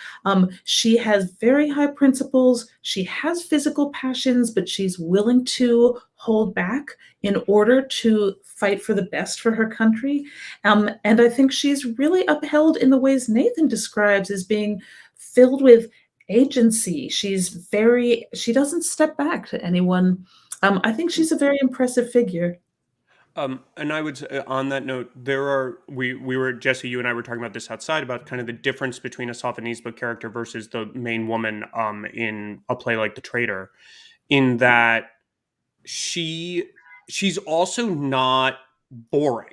B: She has very high principles. She has physical passions, but she's willing to hold back in order to fight for the best for her country. And I think she's really upheld in the ways Nathan describes as being filled with agency. She doesn't step back to anyone. I think she's a very impressive figure.
C: And I would say, on that note, we were, Jesse, you and I were talking about this outside, about kind of the difference between a Sophonisba character versus the main woman in a play like The Traitor, in that she's also not boring.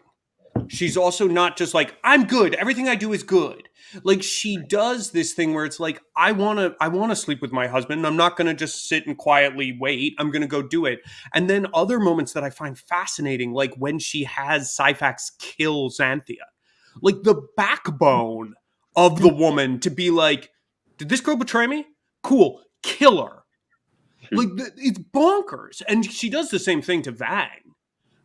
C: She's also not just like, I'm good, everything I do is good. Like, she does this thing where it's like, I want to sleep with my husband, and I'm not going to just sit and quietly wait. I'm going to go do it. And then other moments that I find fascinating, like when she has Syphax kill Xanthia. Like, the backbone of the woman to be like, did this girl betray me? Cool, kill her. Like, it's bonkers. And she does the same thing to Vang.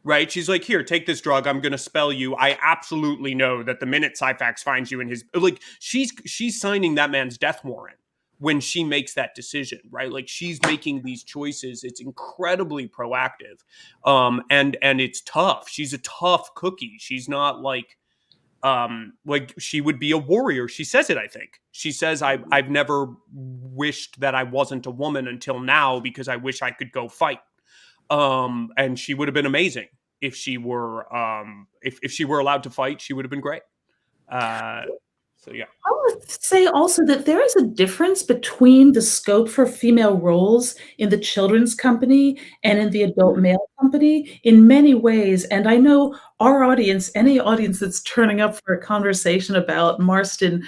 C: Right? She's like, here, take this drug. I'm going to spell you. I absolutely know that the minute Syphax finds you in his... Like, she's signing that man's death warrant when she makes that decision, right? Like, she's making these choices. It's incredibly proactive. And it's tough. She's a tough cookie. She's not like she would be a warrior. She says it, I think. She says, I've never wished that I wasn't a woman until now because I wish I could go fight. And she would have been amazing if she were if she were allowed to fight. She would have been great. So yeah,
B: I would say also that there is a difference between the scope for female roles in the children's company and in the adult male company in many ways. And I know our audience, any audience that's turning up for a conversation about Marston,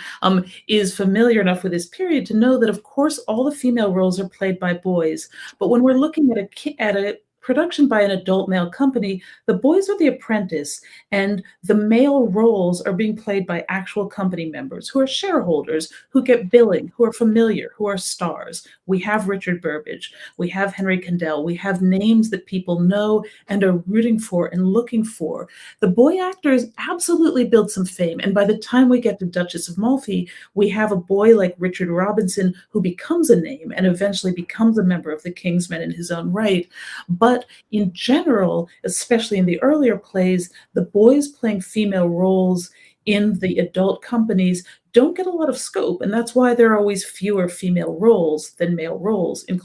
B: is familiar enough with this period to know that, of course, all the female roles are played by boys. But when we're looking at a production by an adult male company, the boys are the apprentice, and the male roles are being played by actual company members who are shareholders, who get billing, who are familiar, who are stars. We have Richard Burbage, we have Henry Condell, we have names that people know and are rooting for and looking for. The boy actors absolutely build some fame, and by the time we get to Duchess of Malfi, we have a boy like Richard Robinson who becomes a name and eventually becomes a member of the King's Men in his own right. But in general, especially in the earlier plays, the boys playing female roles in the adult companies don't get a lot of scope, and that's why there are always fewer female roles than male roles in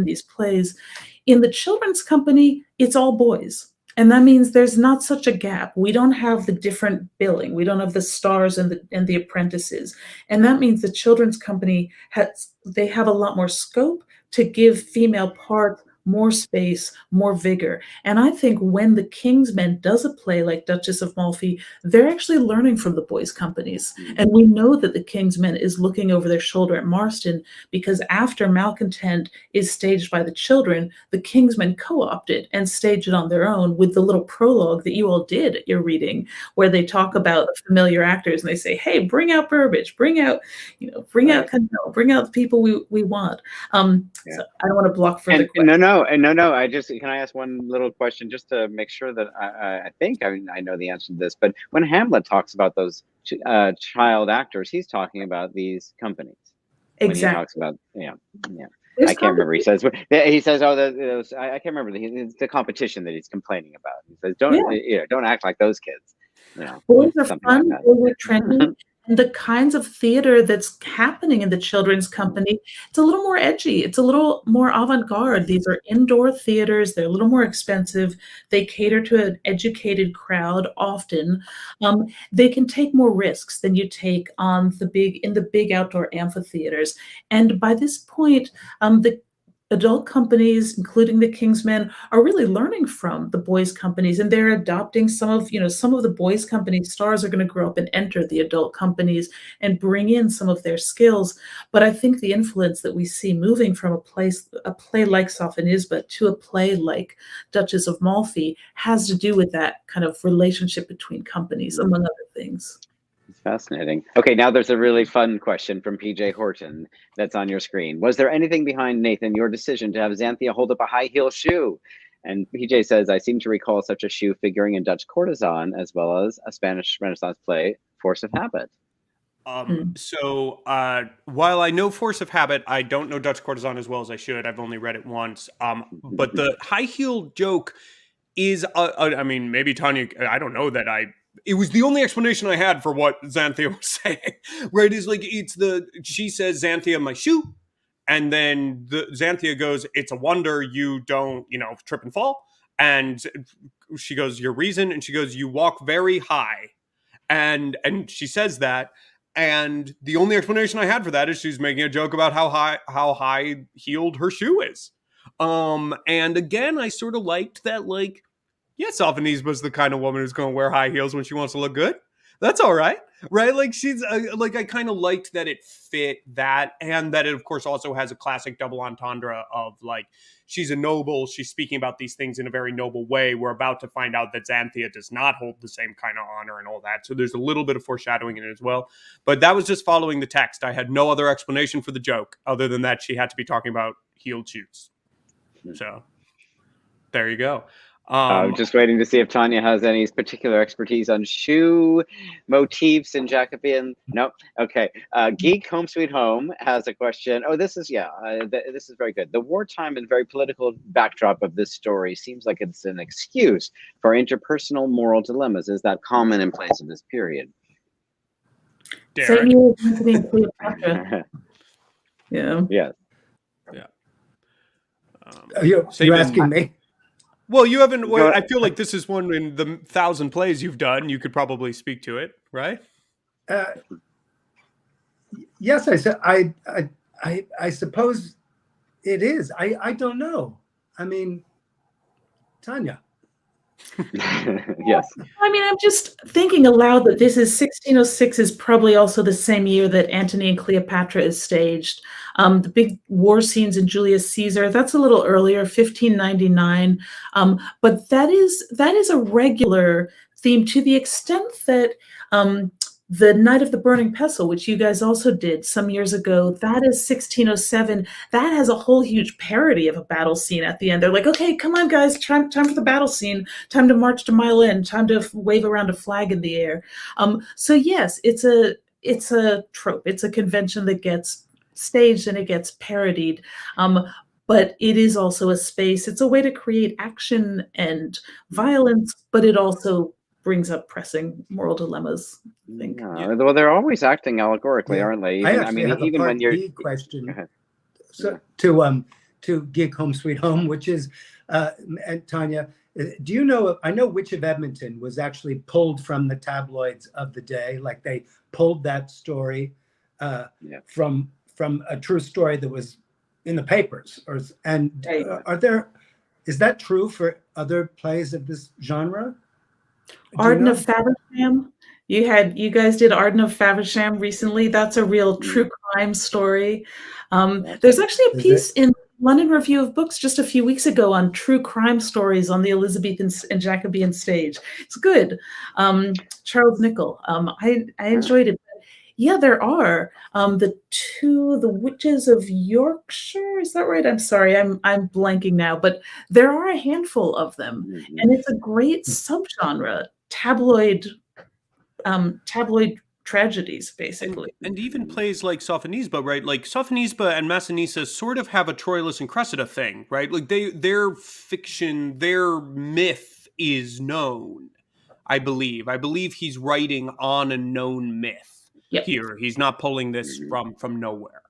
B: these plays. In the children's company, it's all boys. And that means there's not such a gap. We don't have the different billing. We don't have the stars and the apprentices. And that means the children's company have a lot more scope to give female parts more space, more vigor. And I think when the King's Men does a play like Duchess of Malfi, they're actually learning from the boys' companies. And we know that the King's Men is looking over their shoulder at Marston, because after Malcontent is staged by the children, the King's Men co-opted and staged it on their own with the little prologue that you all did at your reading, where they talk about the familiar actors and they say, hey, bring out Burbage, bring out Condell, bring out the people we want. So I don't want to block further questions.
A: No. Can I ask one little question just to make sure that I think I know the answer to this? But when Hamlet talks about those child actors, he's talking about these companies.
B: Exactly.
A: When he talks about I can't remember. He says I can't remember. It's the competition that he's complaining about. He says don't act like those kids.
B: Boys are fun. Boys are trendy. And the kinds of theater that's happening in the children's company, it's a little more edgy. It's a little more avant-garde. These are indoor theaters. They're a little more expensive. They cater to an educated crowd often. They can take more risks than you take in the big outdoor amphitheaters. And by this point, the adult companies, including the King's Men, are really learning from the boys' companies, and they're adopting some of the boys' company stars are going to grow up and enter the adult companies and bring in some of their skills. But I think the influence that we see moving from a play like Sophonisba to a play like Duchess of Malfi has to do with that kind of relationship between companies, among other things.
A: It's fascinating. Okay, now there's a really fun question from PJ Horton that's on your screen. Was there anything behind, Nathan, your decision to have Xanthia hold up a high heel shoe? And PJ says, I seem to recall such a shoe figuring in Dutch Courtesan, as well as a Spanish Renaissance play, Force of Habit.
C: So while I know Force of Habit, I don't know Dutch Courtesan as well as I should. I've only read it once. But the high heel joke is, I mean, maybe Tanya, I don't know that it was the only explanation I had for what Xanthia was saying, right? Is like, she says, Xanthia, my shoe. And then Xanthia goes, it's a wonder you don't, trip and fall. And she goes, your reason? And she goes, you walk very high. And she says that. And the only explanation I had for that is she's making a joke about how high heeled her shoe is. And again, I sort of liked that, like, yes, Sophonisba was the kind of woman who's going to wear high heels when she wants to look good. That's all right, right? Like, she's like, I kind of liked that it fit that, and that it, of course, also has a classic double entendre of, like, she's a noble. She's speaking about these things in a very noble way. We're about to find out that Xanthia does not hold the same kind of honor and all that. So there's a little bit of foreshadowing in it as well. But that was just following the text. I had no other explanation for the joke other than that she had to be talking about heeled shoes. So there you go.
A: Just waiting to see if Tanya has any particular expertise on shoe motifs in Jacobean. No? Okay. Geek Home Sweet Home has a question. Oh, this is very good. The wartime and very political backdrop of this story seems like it's an excuse for interpersonal moral dilemmas. Is that common in plays of this period?
B: Derek. Yeah.
A: Yes.
C: Yeah.
D: You're asking me?
C: Well, you haven't. Well, I feel like this is one in the 1,000 plays you've done. You could probably speak to it, right?
D: Yes, I said. I suppose it is. I don't know. I mean, Tanya.
A: Yes.
B: I mean, I'm just thinking aloud that this is 1606 is probably also the same year that Antony and Cleopatra is staged. The big war scenes in Julius Caesar, that's a little earlier, 1599. But that is a regular theme to the extent that the Night of the Burning Pestle, which you guys also did some years ago, that is 1607. That has a whole huge parody of a battle scene at the end. They're like, okay, come on, guys, time for the battle scene, time to march to Mile End, time to wave around a flag in the air. So yes, it's a trope. It's a convention that gets staged and it gets parodied. But it is also a space. It's a way to create action and violence, but it also brings up pressing moral dilemmas, I think.
A: Yeah. Well, they're always acting allegorically, aren't they?
D: Even, I mean, have even when you're B question. So to Gig Home Sweet Home, which is and Tanya, do you know? I know Witch of Edmonton was actually pulled from the tabloids of the day. Like they pulled that story from a true story that was in the papers. Is that true for other plays of this genre?
B: Arden of Faversham. You guys did Arden of Faversham recently. That's a real true crime story. There's actually a piece in London Review of Books just a few weeks ago on true crime stories on the Elizabethan and Jacobean stage. It's good. Charles Nicholl. I enjoyed it. Yeah, there are the Witches of Yorkshire. Is that right? I'm sorry, I'm blanking now, but there are a handful of them, and it's a great subgenre. Tabloid tragedies, basically.
C: And even plays like Sophonisba, right? Like Sophonisba and Massinissa sort of have a Troilus and Cressida thing, right? Like their fiction, their myth is known, I believe. I believe he's writing on a known myth.
B: Yep.
C: Here, he's not pulling this from nowhere.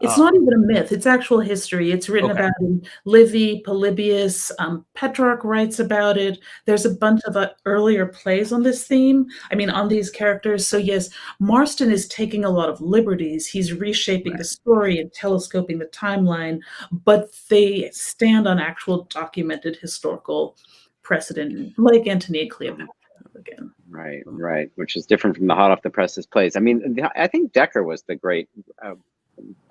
B: It's not even a myth. It's actual history. It's written about in Livy, Polybius. Petrarch writes about it. There's a bunch of earlier plays on this theme. I mean, on these characters. So yes, Marston is taking a lot of liberties. He's reshaping the story and telescoping the timeline, but they stand on actual documented historical precedent, like Antony and Cleopatra again.
A: Right, which is different from the hot off the presses plays. I mean, I think Dekker was the great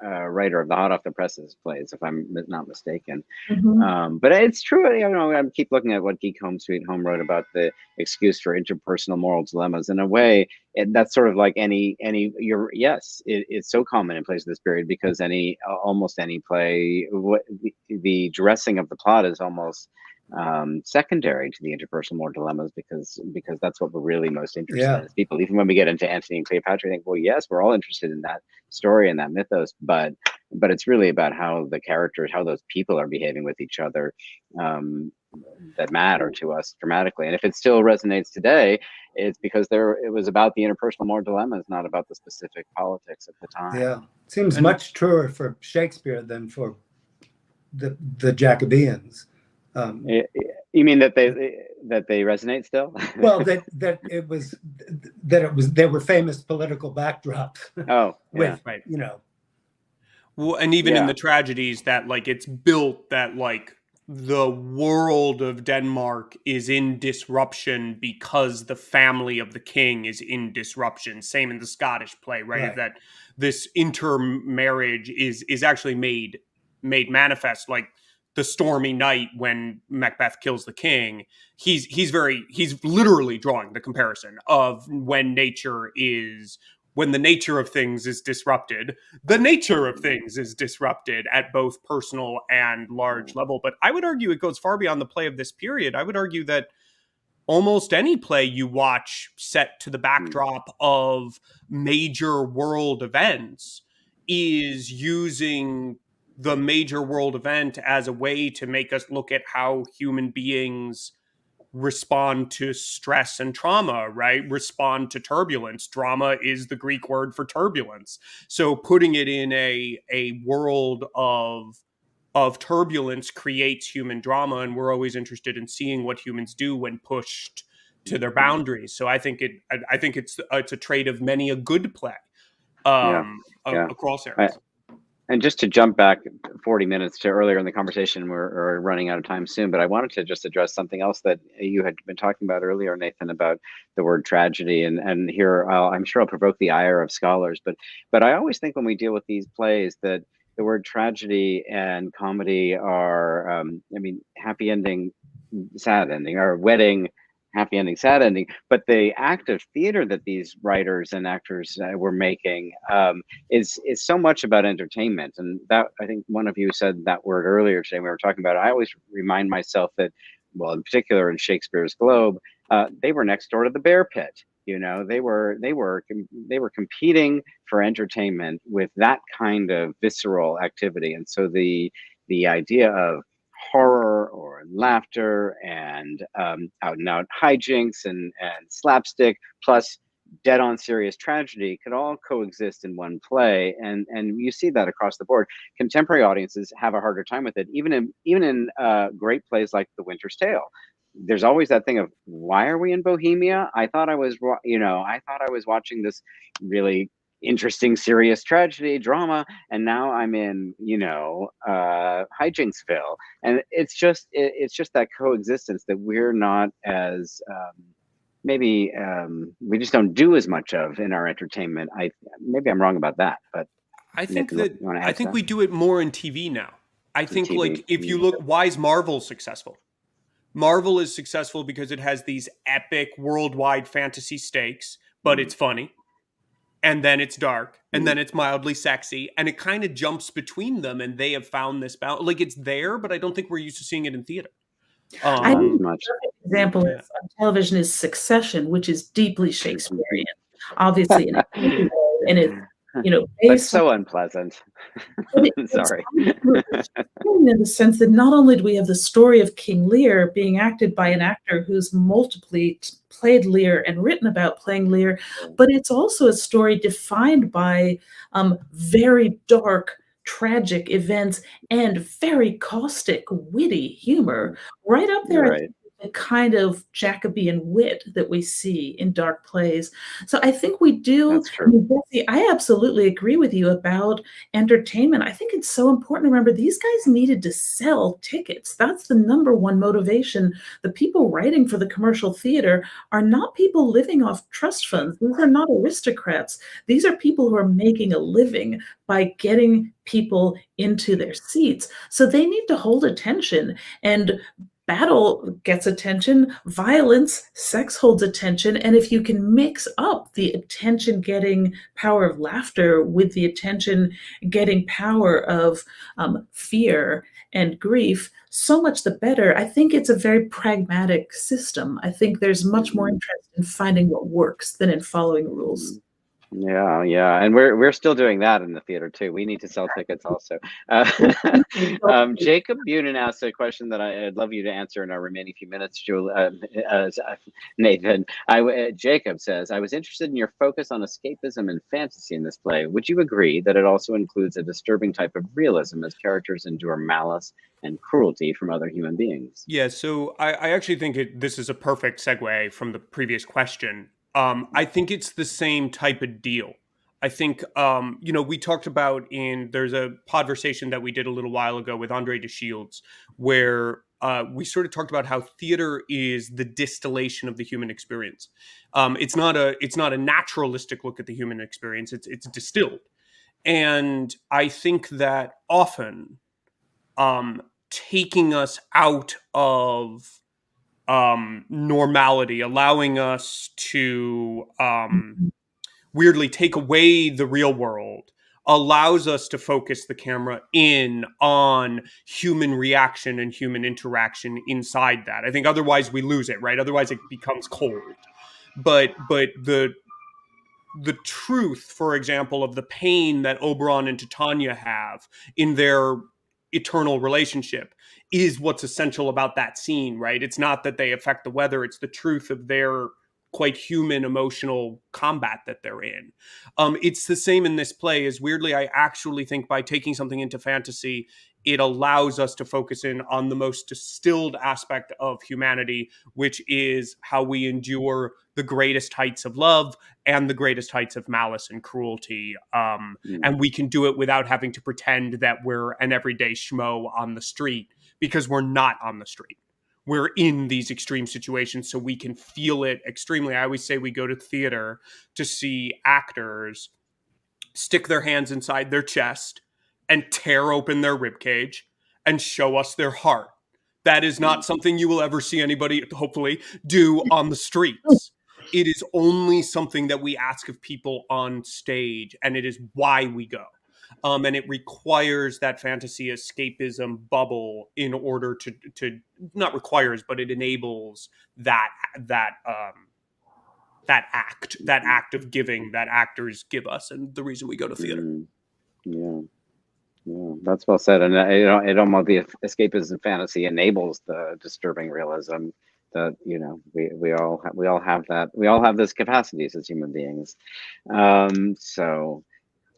A: writer of the hot off the presses plays, if I'm not mistaken. But it's true, I keep looking at what Geek Home Sweet Home wrote about the excuse for interpersonal moral dilemmas. In a way, that's sort of like it's so common in plays of this period, because almost any play, the dressing of the plot is almost secondary to the interpersonal moral dilemmas, because that's what we're really most interested in as people. Even when we get into Antony and Cleopatra, I think, well, yes, we're all interested in that story and that mythos, but it's really about how the characters, how those people are behaving with each other, that matter to us dramatically. And if it still resonates today, it's because it was about the interpersonal moral dilemmas, not about the specific politics of the time.
D: Yeah, seems much truer for Shakespeare than for the Jacobeans.
A: You mean that they resonate still?
D: Well, they were famous political backdrops.
A: Oh,
D: with,
C: right.
D: Well,
C: and even in the tragedies, that like it's built that like the world of Denmark is in disruption because the family of the king is in disruption. Same in the Scottish play, right? That this intermarriage is actually made manifest, like the stormy night when Macbeth kills the king. He's literally drawing the comparison of when the nature of things is disrupted. The nature of things is disrupted at both personal and large level. But I would argue it goes far beyond the play of this period. I would argue that almost any play you watch set to the backdrop of major world events is using the major world event as a way to make us look at how human beings respond to stress and trauma, right? Respond to turbulence. Drama is the Greek word for turbulence. So putting it in a world of turbulence creates human drama, and we're always interested in seeing what humans do when pushed to their boundaries. So I think it's a trait of many a good play across eras.
A: And just to jump back 40 minutes to earlier in the conversation, we're running out of time soon, but I wanted to just address something else that you had been talking about earlier, Nathan, about the word tragedy. And here, I'm sure I'll provoke the ire of scholars, but I always think when we deal with these plays that the word tragedy and comedy are, I mean, happy ending, sad ending, or wedding, happy ending, sad ending. But the act of theater that these writers and actors were making is so much about entertainment. And that, I think one of you said that word earlier today when we were talking about it. I always remind myself that, well, in particular in Shakespeare's Globe, they were next door to the bear pit. You know, they were competing for entertainment with that kind of visceral activity. And so the idea of horror or laughter and out and out hijinks and slapstick plus dead on serious tragedy could all coexist in one play, and you see that across the board. Contemporary audiences have a harder time with it, even in great plays like The Winter's Tale. There's always that thing of, why are we in Bohemia? I thought I was watching this really interesting serious tragedy drama, and now I'm in hijinksville. And it's just that coexistence that we're not as maybe we just don't do as much of in our entertainment. Maybe I'm wrong about that, but
C: I think
A: Nathan,
C: that we do it more in TV now. I think
A: TV.
C: Like if you look, why is Marvel successful? Marvel is successful because it has these epic worldwide fantasy stakes, but it's funny. And then it's dark, and then it's mildly sexy, and it kind of jumps between them, and they have found this balance. Like, it's there, but I don't think we're used to seeing it in theater.
B: I think
A: much.
B: a perfect example on television is Succession, which is deeply Shakespearean, obviously, in a way, and it's
A: but
B: based
A: so unpleasant. Sorry.
B: In the sense that not only do we have the story of King Lear being acted by an actor who's multiply played Lear and written about playing Lear, but it's also a story defined by very dark, tragic events and very caustic, witty humor, right up there.
A: Right.
B: The kind of Jacobean wit that we see in dark plays. So I think we do.
A: That's true.
B: I mean, Betsy, I absolutely agree with you about entertainment. I think it's so important to remember these guys needed to sell tickets. That's the number one motivation. The people writing for the commercial theater are not people living off trust funds. These are not aristocrats. These are people who are making a living by getting people into their seats. So they need to hold attention, and battle gets attention, violence, sex holds attention, and if you can mix up the attention-getting power of laughter with the attention-getting power of fear and grief, so much the better. I think it's a very pragmatic system. I think there's much more interest in finding what works than in following rules.
A: Yeah, and we're still doing that in the theater too. We need to sell tickets also. Jacob Bunin asked a question that I'd love you to answer in our remaining few minutes, Nathan. Jacob says, I was interested in your focus on escapism and fantasy in this play. Would you agree that it also includes a disturbing type of realism as characters endure malice and cruelty from other human beings?
C: Yeah, so I actually think this is a perfect segue from the previous question. I think it's the same type of deal. I think, we talked about there's a podversation that we did a little while ago with Andre de Shields, where we sort of talked about how theater is the distillation of the human experience. It's not a naturalistic look at the human experience. It's distilled. And I think that often taking us out of normality, allowing us to weirdly take away the real world, allows us to focus the camera in on human reaction and human interaction inside that. I think otherwise we lose it, right? Otherwise it becomes cold. But the truth, for example, of the pain that Oberon and Titania have in their eternal relationship is what's essential about that scene, right? It's not that they affect the weather, it's the truth of their quite human emotional combat that they're in. It's the same in this play. As weirdly, I actually think by taking something into fantasy, it allows us to focus in on the most distilled aspect of humanity, which is how we endure the greatest heights of love and the greatest heights of malice and cruelty. And we can do it without having to pretend that we're an everyday schmo on the street, because we're not on the street. We're in these extreme situations, so we can feel it extremely. I always say we go to theater to see actors stick their hands inside their chest and tear open their ribcage and show us their heart. That is not something you will ever see anybody, hopefully, do on the streets. It is only something that we ask of people on stage, and it is why we go. And it requires that fantasy escapism bubble in order to not requires, but it enables that act of giving that actors give us, and the reason we go to theater.
A: Yeah, that's well said. And it almost, the escapism fantasy enables the disturbing realism that we all have that. We all have those capacities as human beings. So.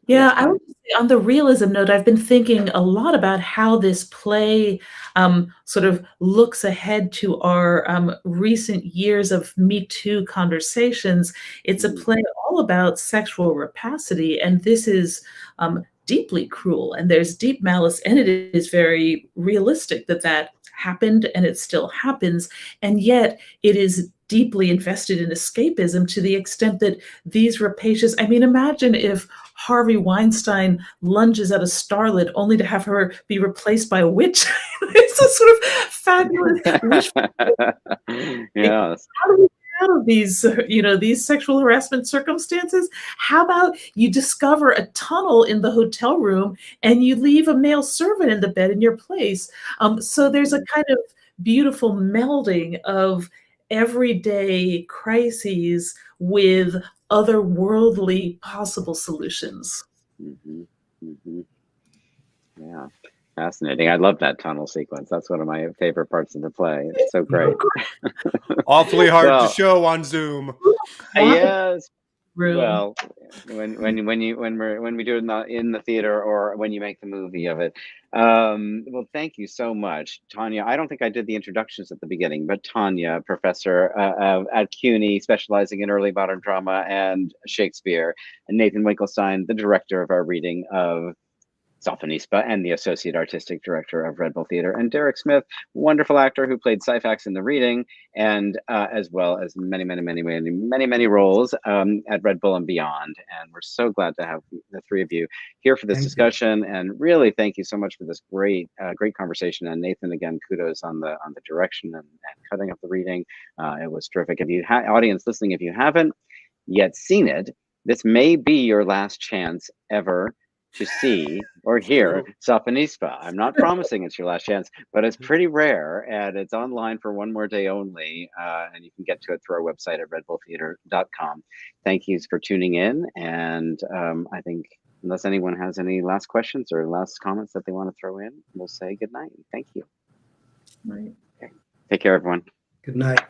B: Yeah, I would say on the realism note, I've been thinking a lot about how this play sort of looks ahead to our recent years of Me Too conversations. It's a play all about sexual rapacity, and this is deeply cruel, and there's deep malice, and it is very realistic that happened, and it still happens, and yet it is deeply invested in escapism to the extent that these rapacious, I mean, imagine if Harvey Weinstein lunges at a starlet only to have her be replaced by a witch. It's a sort of fabulous wish.
A: Yes.
B: How do we get out of these, these sexual harassment circumstances? How about you discover a tunnel in the hotel room and you leave a male servant in the bed in your place? So there's a kind of beautiful melding of everyday crises with otherworldly possible solutions.
A: Yeah, fascinating. I love that tunnel sequence. That's one of my favorite parts of the play. It's so great.
C: Awfully hard to show on Zoom.
A: Yes. Well, when we do it in the theater, or when you make the movie of it. Well, thank you so much, Tanya. I don't think I did the introductions at the beginning, but Tanya, professor at CUNY, specializing in early modern drama and Shakespeare, and Nathan Winkelstein, the director of our reading of Sophonisba and the associate artistic director of Red Bull Theater, and Derek Smith, wonderful actor who played Syphax in the reading, and as well as many roles at Red Bull and beyond. And we're so glad to have the three of you here for this discussion. And really, thank you so much for this great conversation. And Nathan, again, kudos on the direction and cutting up the reading. It was terrific. If you audience listening, if you haven't yet seen it, this may be your last chance ever to see or hear Sophonisba. I'm not promising it's your last chance, but it's pretty rare, and it's online for one more day only, and you can get to it through our website at redbulltheater.com. Thank you for tuning in, and I think unless anyone has any last questions or last comments that they want to throw in, we'll say good night. Thank you.
B: Right.
A: Okay. Take care, everyone.
D: Good night.